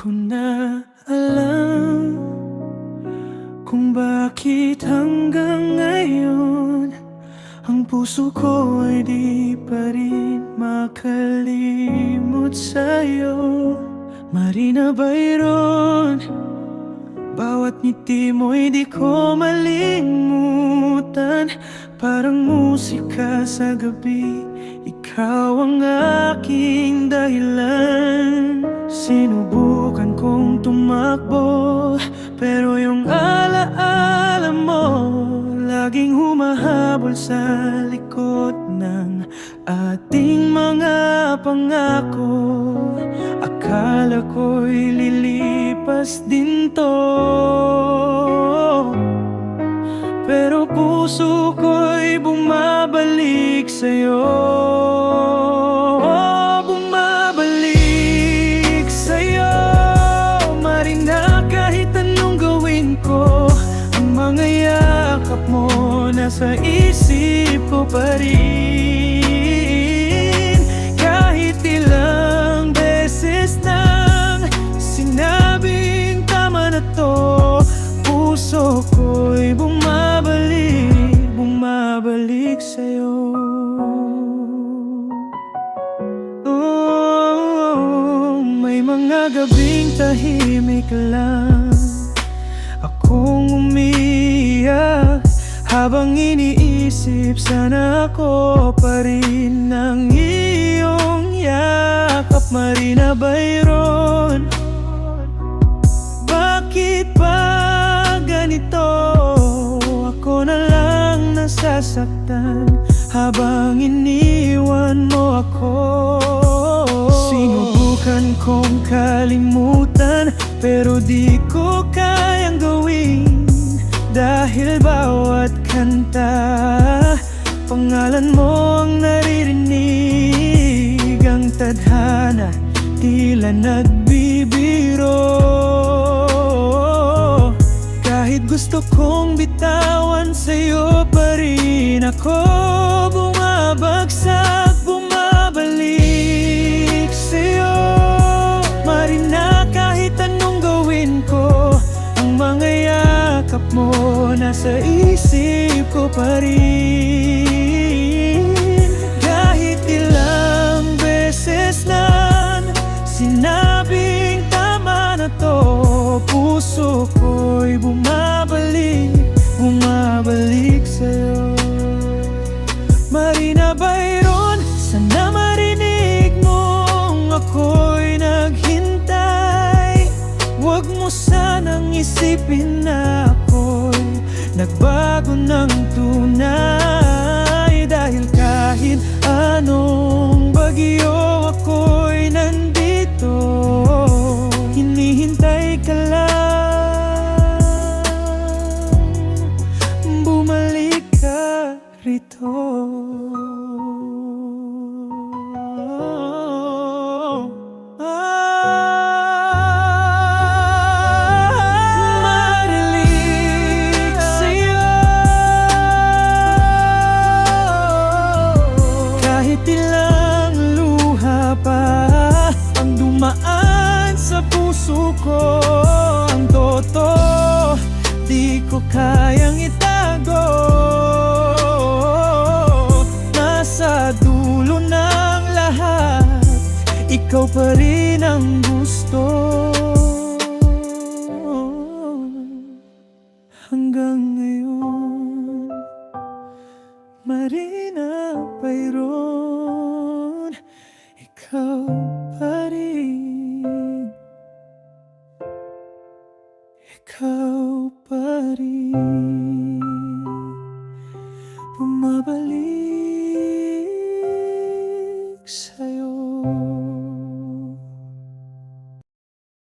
ko na alam kung bakit hanggang ngayon ang puso ko ay di pa rin makalimot sa'yo. Marina Bayron, bawat ngiti mo'y di ko malimutan. Parang musika sa gabi, ikaw ang aking dahilan. Sinubukan kong tumakbo, pero yung alaala mo laging humahabol sa likod ng ating mga pangako. Akala ko'y lilipas din to, pero puso ko'y bumabalik sa'yo. Bumabalik sa'yo, Marina, kahit anong gawin ko. Ang mga yakap mo nasa isip ko pa rin. Kahit ilang beses nang sinabing tama na to, puso ko'y bumabalik sa'yo. Oh, may mga gabing tahimik lang akong umiiyak, habang iniisip sana ako pa rin ng iyong yakap. Marina Bayron, bakit ba ganito? Ako na lang nasasaktan habang iniwan mo ako. Sinubukan kong kalimutan, pero di ko kayang gawin. Dahil bawat kanta, pangalan mo ang naririnig. Ang tadhana tila nagbibiro. Kahit gusto kong bitawan, sa'yo pa rin ako bumabagsak, bumabalik sa'yo. Marina, kahit anong gawin ko, ang mga yakap mo nasa isip ko pa rin. Kahit ilang beses na sinabing tama na to, puso ko'y bumabalik sa'yo. Marina Bayron, sana marinig mong ako'y naghintay. Huwag mo sanang isipin na ako'y nagbago ng tunay. Dahil kahit anong bagyo, ako'y nandito. Hinihintay ka lang, bumalik ka rito. Marilig sa'yo, kahit ilang luha pa ang dumaan sa puso ko. Ang totoo, di ko kayang itago. Nasa dulo ng lahat, ikaw pa rin ang gusto. Hanggang ngayon, Marina Bayron, ikaw